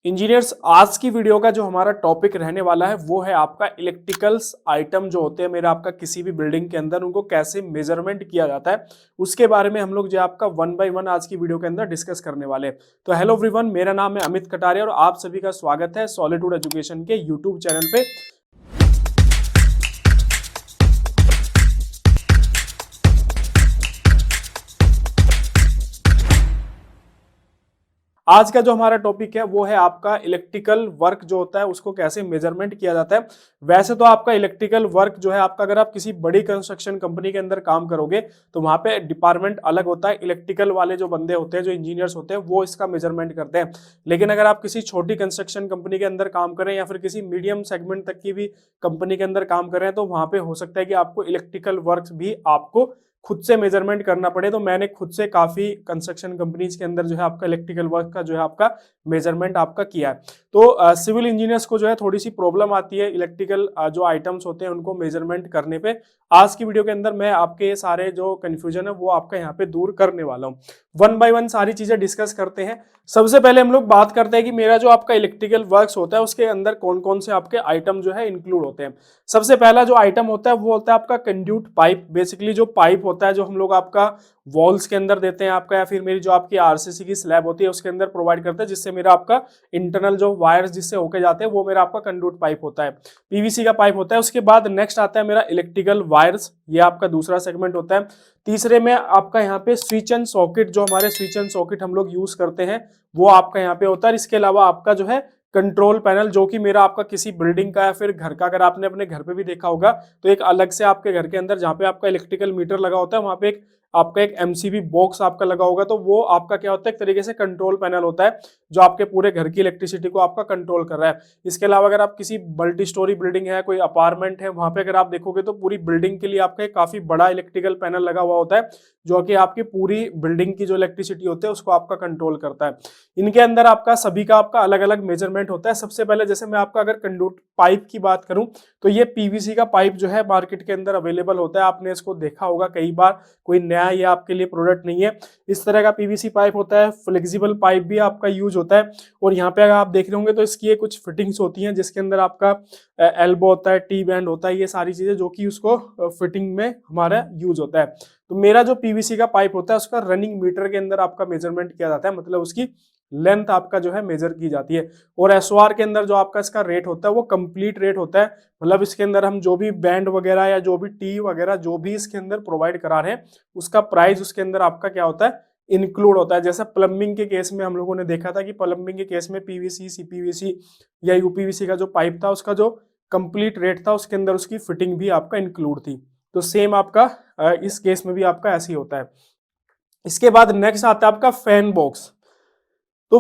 Engineers, आज की video का जो हमारा टॉपिक रहने वाला है वो है आपका इलेक्ट्रिकल्स आइटम जो होते हैं मेरा आपका किसी भी बिल्डिंग के अंदर उनको कैसे मेजरमेंट किया जाता है उसके बारे में हम लोग जो आपका वन बाय वन आज की वीडियो के अंदर डिस्कस करने वाले हैं। तो हेलो एवरीवन, मेरा नाम है अमित कटारिया और आप सभी का स्वागत है सॉलिट्यूड एजुकेशन के यूट्यूब चैनल पे। आज का जो हमारा टॉपिक है वो है आपका इलेक्ट्रिकल वर्क जो होता है उसको कैसे मेजरमेंट किया जाता है। वैसे तो आपका इलेक्ट्रिकल वर्क जो है आपका, अगर आप किसी बड़ी कंस्ट्रक्शन कंपनी के अंदर काम करोगे तो वहां पे डिपार्टमेंट अलग होता है। इलेक्ट्रिकल वाले जो बंदे होते हैं, जो इंजीनियर्स होते हैं, वो इसका मेजरमेंट करते हैं। लेकिन अगर आप किसी छोटी कंस्ट्रक्शन कंपनी के अंदर काम करें या फिर किसी मीडियम सेगमेंट तक की भी कंपनी के अंदर काम कर रहे हैं तो वहां पे हो सकता है कि आपको इलेक्ट्रिकल वर्क भी आपको खुद से मेजरमेंट करना पड़े। तो मैंने खुद से काफी कंस्ट्रक्शन कंपनीज के अंदर जो है आपका इलेक्ट्रिकल वर्क का जो है आपका मेजरमेंट आपका किया है। तो सिविल इंजीनियर्स को जो है थोड़ी सी प्रॉब्लम आती है इलेक्ट्रिकल जो आइटम्स होते हैं उनको मेजरमेंट करने पे। आज की वीडियो के अंदर मैं आपके सारे जो कंफ्यूजन है वो आपका यहाँ पे दूर करने वाला हूँ। वन बाय वन सारी चीजें डिस्कस करते हैं। सबसे पहले हम लोग बात करते हैं कि मेरा जो आपका इलेक्ट्रिकल वर्क्स होता है उसके अंदर कौन कौन से आपके आइटम जो है इंक्लूड होते हैं। सबसे पहला जो आइटम होता है वो होता है आपका कंड्यूट पाइप। बेसिकली जो पाइप होता है जो हम लोग आपका वॉल्स के अंदर देते हैं आपका, या फिर मेरी जो आपकी आरसीसी की स्लैब होती है उसके अंदर प्रोवाइड करते हैं, जिससे मेरा आपका इंटरनल जो वायर्स जिससे होके जाते हैं वो मेरा आपका कंड्यूट पाइप होता है, पीवीसी का पाइप होता है। उसके बाद नेक्स्ट आता है मेरा इलेक्ट्रिकल वायर्स, ये आपका दूसरा सेगमेंट होता है। तीसरे में आपका यहाँ पे स्विच एंड सॉकेट, जो हमारे स्विच एंड सॉकेट हम लोग यूज करते हैं वो आपका यहाँ पे होता है। इसके अलावा आपका जो है कंट्रोल पैनल, जो कि मेरा आपका किसी बिल्डिंग का या फिर घर का, अगर आपने अपने घर पे भी देखा होगा तो एक अलग से आपके घर के अंदर जहाँ पे आपका इलेक्ट्रिकल मीटर लगा होता है वहां पे आपका एक एमसीबी बॉक्स आपका लगा होगा, तो वो आपका क्या होता है, एक तरीके से कंट्रोल पैनल होता है जो आपके पूरे घर की इलेक्ट्रिसिटी को आपका कंट्रोल कर रहा है। इसके अलावा अगर आप किसी मल्टी स्टोरी बिल्डिंग है, कोई अपार्टमेंट है, वहां पे अगर आप देखोगे तो पूरी बिल्डिंग के लिए आपका एक काफी बड़ा इलेक्ट्रिकल पैनल लगा हुआ होता है जो कि आपकी पूरी बिल्डिंग की जो इलेक्ट्रिसिटी होती है उसको आपका कंट्रोल करता है। इनके अंदर आपका सभी का आपका अलग अलग मेजरमेंट होता है। सबसे पहले जैसे मैं आपका अगर कंडक्ट पाइप की बात करूं तो ये पीवीसी का पाइप जो है मार्केट के अंदर अवेलेबल होता है, आपने इसको देखा होगा कई बार, कोई नया ये आपके लिए प्रोडक्ट नहीं है। इस तरह का पीवीसी पाइप होता है। फ्लेक्सिबल पाइप भी आपका यूज होता है और यहाँ पे अगर आप देख रहे होंगे तो इसकी कुछ फिटिंग्स होती हैं जिसके अंदर आपका एल्बो होता है, टी बैंड होता है, ये सारी चीजें जो कि उसको फिटिंग में हमारा यूज होता है। तो मेरा जो पीवीसी का पाइप होता है उसका रनिंग मीटर के अंदर आपका मेजरमेंट किया जाता है, मतलब उसकी लेंथ आपका जो है मेजर की जाती है। और एसओआर के अंदर जो आपका इसका रेट होता है वो कंप्लीट रेट होता है, मतलब इसके अंदर हम जो भी बैंड वगैरह या जो भी टी वगैरह जो भी इसके अंदर प्रोवाइड करा रहे हैं उसका प्राइस उसके अंदर आपका क्या होता है, इंक्लूड होता है। जैसे प्लम्बिंग के केस में हम लोगों ने देखा था कि प्लम्बिंग के केस में पीवीसी, सीपीवीसी या यूपीवीसी का जो पाइप था उसका जो कंप्लीट रेट था उसके अंदर उसकी फिटिंग भी आपका इंक्लूड थी। तो सेम आपका इस केस में भी आपका ऐसे ही होता है। इसके बाद नेक्स्ट आता है आपका फैन बॉक्स। तो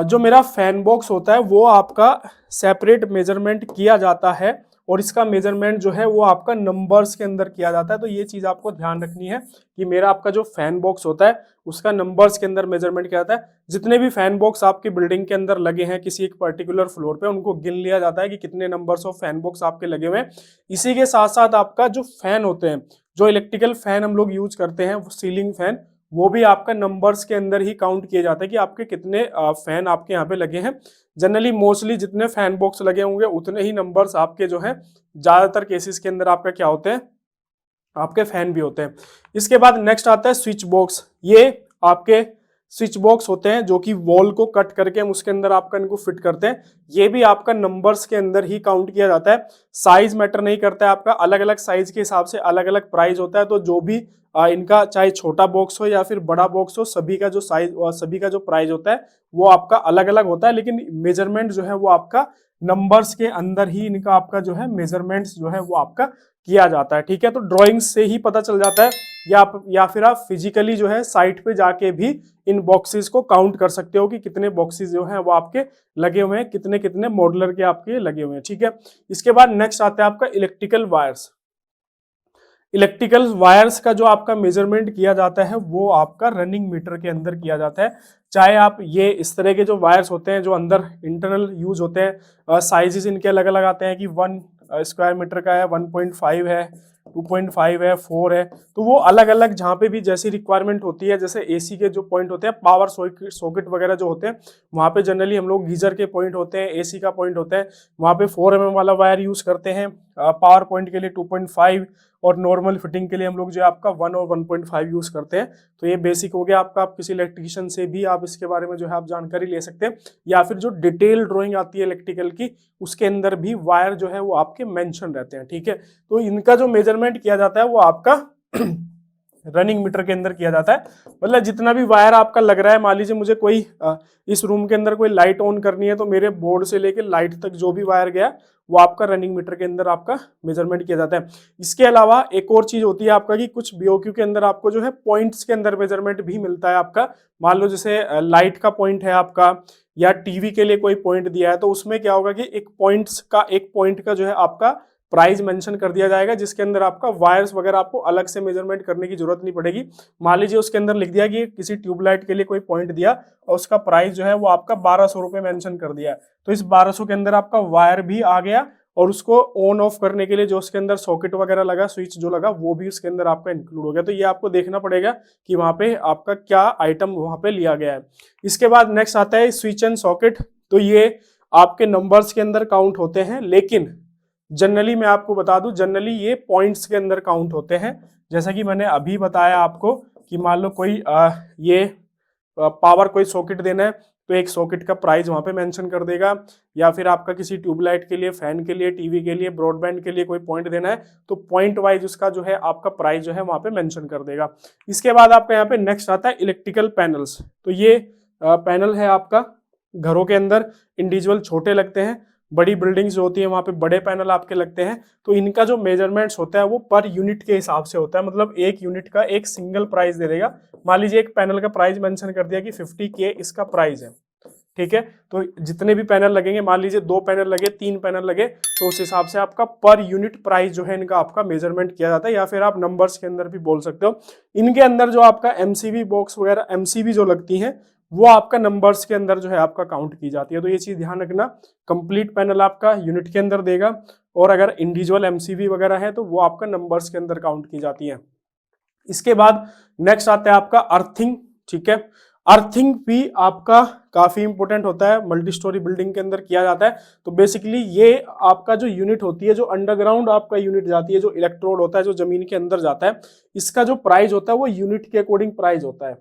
जो मेरा फैन बॉक्स होता है वो आपका सेपरेट मेजरमेंट किया जाता है और इसका मेजरमेंट जो है वो आपका नंबर्स के अंदर किया जाता है। तो ये चीज आपको ध्यान रखनी है कि मेरा आपका जो फैन बॉक्स होता है उसका नंबर्स के अंदर मेजरमेंट किया जाता है। जितने भी फैन बॉक्स आपकी बिल्डिंग के अंदर लगे हैं किसी एक पर्टिकुलर फ्लोर पे उनको गिन लिया जाता है कि कितने नंबर्स ऑफ फैन बॉक्स आपके लगे हुए हैं। इसी के साथ साथ आपका जो फैन होते हैं, जो इलेक्ट्रिकल फैन हम लोग यूज करते हैं, सीलिंग फैन, वो भी आपका नंबर्स के अंदर ही काउंट किए जाते हैं कि आपके कितने फैन आपके यहाँ पे लगे हैं। जनरली मोस्टली जितने फैन बॉक्स लगे होंगे उतने ही नंबर्स आपके जो है ज्यादातर केसेस के अंदर आपका क्या होते हैं, आपके फैन भी होते हैं। इसके बाद नेक्स्ट आता है स्विच बॉक्स। ये आपके स्विच बॉक्स होते हैं जो कि वॉल को कट करके हम उसके अंदर आपका इनको फिट करते हैं। ये भी आपका नंबर्स के अंदर ही काउंट किया जाता है। साइज मैटर नहीं करता है, आपका अलग अलग साइज के हिसाब से अलग अलग प्राइस होता है। तो जो भी इनका चाहे छोटा बॉक्स हो या फिर बड़ा बॉक्स हो, सभी का जो साइज और सभी का जो प्राइस होता है वो आपका अलग अलग होता है, लेकिन मेजरमेंट जो है वो आपका नंबर्स के अंदर ही इनका आपका जो है मेजरमेंट्स जो है वो आपका किया जाता है। ठीक है, तो ड्राइंग से ही पता चल जाता है या फिर आप फिजिकली जो है साइट पे जाके भी इन बॉक्सेस को काउंट कर सकते हो कि कितने बॉक्सेस जो हैं वो आपके लगे हुए हैं, कितने कितने मॉडलर के आपके लगे हुए हैं। ठीक है, इसके बाद नेक्स्ट आता है आपका इलेक्ट्रिकल वायर्स। इलेक्ट्रिकल वायर्स का जो आपका मेजरमेंट किया जाता है वो आपका रनिंग मीटर के अंदर किया जाता है। चाहे आप ये इस तरह के जो वायर्स होते हैं जो अंदर इंटरनल यूज होते हैं, साइजेस इनके अलग अलग आते हैं कि 1 स्क्वायर मीटर का है, 1.5 है, 2.5 है, 4 है। तो वो अलग अलग जहाँ पे भी जैसी रिक्वायरमेंट होती है, जैसे एसी के जो पॉइंट होते हैं, पावर सॉकेट वगैरह जो होते हैं, वहाँ पे जनरली हम लोग गीजर के पॉइंट होते हैं, एसी का पॉइंट होता है, वहाँ पे 4 mm वाला वायर यूज करते हैं। पावर पॉइंट के लिए 2.5 और नॉर्मल फिटिंग के लिए हम लोग जो है आपका 1 और 1.5 यूज करते हैं। तो ये बेसिक हो गया आपका। आप किसी इलेक्ट्रिशियन से भी आप इसके बारे में जो है आप जानकारी ले सकते हैं, या फिर जो डिटेल ड्राइंग आती है इलेक्ट्रिकल की, उसके अंदर भी वायर जो है वो आपके मेंशन रहते हैं, ठीक है। तो इनका जो मेजरमेंट किया जाता है वो आपका रनिंग मीटर के अंदर किया जाता है। मतलब जितना भी वायर आपका लग रहा है, मान लीजिए मुझे कोई इस रूम के अंदर कोई लाइट ऑन करनी है, तो मेरे बोर्ड से लेके लाइट तक जो भी वायर गया वो आपका रनिंग मीटर के अंदर आपका मेजरमेंट किया जाता है। इसके अलावा एक और चीज होती है आपका कि कुछ बीओक्यू के अंदर आपको जो है पॉइंट्स के अंदर मेजरमेंट भी मिलता है आपका। मान लो जैसे लाइट का पॉइंट है आपका, या टीवी के लिए कोई पॉइंट दिया है, तो उसमें क्या होगा कि एक पॉइंट का जो है आपका प्राइस मेंशन कर दिया जाएगा, जिसके अंदर आपका वायर्स वगैरह आपको अलग से मेजरमेंट करने की जरूरत नहीं पड़ेगी। मान लीजिए उसके अंदर लिख दिया कि किसी ट्यूबलाइट के लिए कोई पॉइंट दिया और उसका प्राइस जो है वो आपका 1200 रुपये मेंशन कर दिया, तो इस 1200 के अंदर आपका वायर भी आ गया, और उसको ऑन ऑफ करने के लिए जो उसके अंदर सॉकेट वगैरह लगा, स्विच जो लगा, वो भी उसके अंदर आपका इंक्लूड हो गया। तो ये आपको देखना पड़ेगा कि वहां पे आपका क्या आइटम वहां पे लिया गया है। इसके बाद नेक्स्ट आता है स्विच एंड सॉकेट। तो ये आपके नंबर्स के अंदर काउंट होते हैं, लेकिन जनरली मैं आपको बता दूं, जनरली ये पॉइंट्स के अंदर काउंट होते हैं। जैसा कि मैंने अभी बताया आपको कि मान लो कोई ये पावर कोई सॉकेट देना है, तो एक सॉकेट का प्राइस वहां पे मेंशन कर देगा, या फिर आपका किसी ट्यूबलाइट के लिए, फैन के लिए, टीवी के लिए, ब्रॉडबैंड के लिए कोई पॉइंट देना है, तो पॉइंट वाइज उसका जो है आपका प्राइस जो है वहां पे मेंशन कर देगा। इसके बाद आपका यहाँ पे नेक्स्ट आता है इलेक्ट्रिकल पैनल्स। तो ये पैनल है आपका, घरों के अंदर इंडिविजुअल छोटे लगते हैं, बड़ी बिल्डिंग्स जो होती है वहां पे बड़े पैनल आपके लगते हैं। तो इनका जो मेजरमेंट्स होता है वो पर यूनिट के हिसाब से होता है, मतलब एक यूनिट का एक सिंगल प्राइस दे देगा। मान लीजिए एक पैनल का प्राइस मेंशन कर दिया कि 50K इसका प्राइस है, ठीक है। तो जितने भी पैनल लगेंगे, मान लीजिए 2 पैनल लगे, 3 पैनल लगे, तो उस हिसाब से आपका पर यूनिट प्राइस जो है इनका आपका मेजरमेंट किया जाता है, या फिर आप नंबर्स के अंदर भी बोल सकते हो। इनके अंदर जो आपका एमसीबी बॉक्स वगैरह, एमसीबी जो लगती है, वो आपका नंबर्स के अंदर जो है आपका काउंट की जाती है। तो ये चीज ध्यान रखना, कंप्लीट पैनल आपका यूनिट के अंदर देगा, और अगर इंडिविजुअल एमसीबी वगैरह है तो वो आपका नंबर्स के अंदर काउंट की जाती है। इसके बाद नेक्स्ट आता है आपका अर्थिंग, ठीक है। अर्थिंग भी आपका काफी इंपॉर्टेंट होता है, मल्टी स्टोरी बिल्डिंग के अंदर किया जाता है। तो बेसिकली ये आपका जो यूनिट होती है, जो अंडरग्राउंड आपका यूनिट जाती है, जो इलेक्ट्रोड होता है जो जमीन के अंदर जाता है, इसका जो प्राइस होता है वो यूनिट के अकॉर्डिंग प्राइस होता है,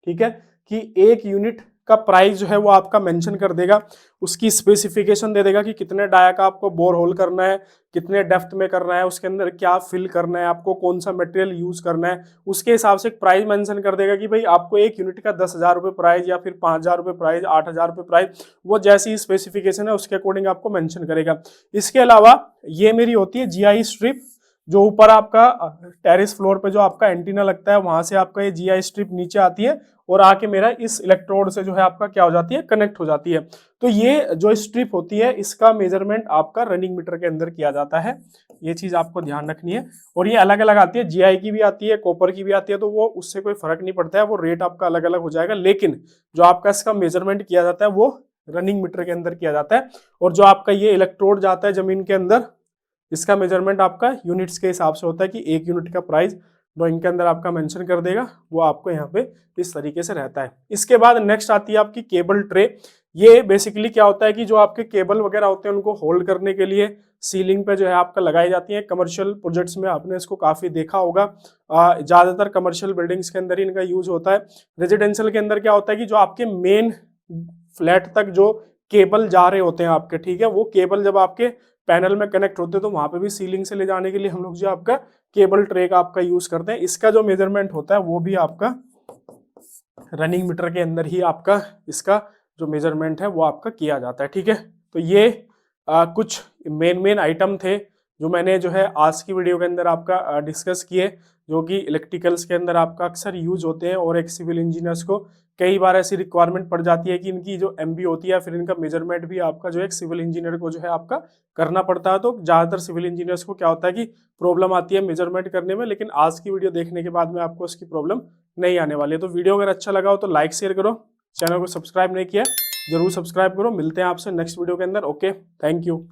ठीक है। कि एक यूनिट का प्राइस जो है वो आपका मेंशन कर देगा, उसकी स्पेसिफिकेशन दे देगा कि कितने डाया का आपको बोर होल करना है, कितने डेप्थ में करना है, उसके अंदर क्या फिल करना है, आपको कौन सा मटेरियल यूज करना है, उसके हिसाब से प्राइस मेंशन कर देगा कि भाई आपको एक यूनिट का 10,000 रुपये प्राइस, या फिर 5,000 रुपये प्राइस, 8,000 रुपये प्राइस, वो जैसी स्पेसिफिकेशन है उसके अकॉर्डिंग आपको मेंशन करेगा। इसके अलावा ये मेरी होती है जीआई स्ट्रिप, जो ऊपर आपका टेरेस फ्लोर पे जो आपका एंटीना लगता है, वहां से आपका ये जीआई स्ट्रिप नीचे आती है और आके मेरा इस इलेक्ट्रोड से जो है आपका क्या हो जाती है, कनेक्ट हो जाती है। तो ये जो स्ट्रिप होती है, इसका मेजरमेंट आपका रनिंग मीटर के अंदर किया जाता है। ये चीज आपको ध्यान रखनी है। और ये अलग अलग आती है, जीआई की भी आती है, कॉपर की भी आती है, तो वो उससे कोई फर्क नहीं पड़ता है, वो रेट आपका अलग अलग हो जाएगा। लेकिन जो आपका इसका मेजरमेंट किया जाता है वो रनिंग मीटर के अंदर किया जाता है। और जो आपका ये इलेक्ट्रोड जाता है जमीन के अंदर, इसका मेजरमेंट आपका यूनिट्स के हिसाब से होता है कि एक यूनिट का प्राइस ड्राइंग के अंदर आपका मेंशन कर देगा, वो आपको यहाँ पे इस तरीके से रहता है। इसके बाद नेक्स्ट आती है आपकी केबल ट्रे। ये बेसिकली क्या होता है कि जो आपके केबल वगैरह होते हैं उनको होल्ड करने के लिए सीलिंग पे जो है आपका लगाई जाती है। कमर्शियल प्रोजेक्ट्स में आपने इसको काफी देखा होगा, ज्यादातर कमर्शियल बिल्डिंग्स के अंदर ही इनका यूज होता है। रेजिडेंशियल के अंदर क्या होता है कि जो आपके मेन फ्लैट तक जो केबल जा रहे होते हैं आपके, ठीक है, वो केबल जब आपके पैनल में कनेक्ट होते हैं तो वहां पे भी सीलिंग से ले जाने के लिए हम लोग जो आपका केबल ट्रे का आपका यूज करते हैं। इसका जो मेजरमेंट होता है वो भी आपका रनिंग मीटर के अंदर ही आपका इसका जो मेजरमेंट है वो आपका किया जाता है, ठीक है। तो ये कुछ मेन आइटम थे जो मैंने जो है आज की वीडियो के अंदर आपका डिस्कस किए, जो कि इलेक्ट्रिकल्स के अंदर आपका अक्सर यूज होते हैं। और एक सिविल इंजीनियर्स को कई बार ऐसी रिक्वायरमेंट पड़ जाती है कि इनकी जो एमबी होती है, फिर इनका मेजरमेंट भी आपका जो एक सिविल इंजीनियर को जो है आपका करना पड़ता है। तो ज़्यादातर सिविल इंजीनियर्स को क्या होता है कि प्रॉब्लम आती है मेजरमेंट करने में, लेकिन आज की वीडियो देखने के बाद में आपको उसकी प्रॉब्लम नहीं आने वाली है। तो वीडियो अगर अच्छा लगा हो तो लाइक शेयर करो, चैनल को सब्सक्राइब नहीं किया जरूर सब्सक्राइब करो। मिलते हैं आपसे नेक्स्ट वीडियो के अंदर। Okay, thank you.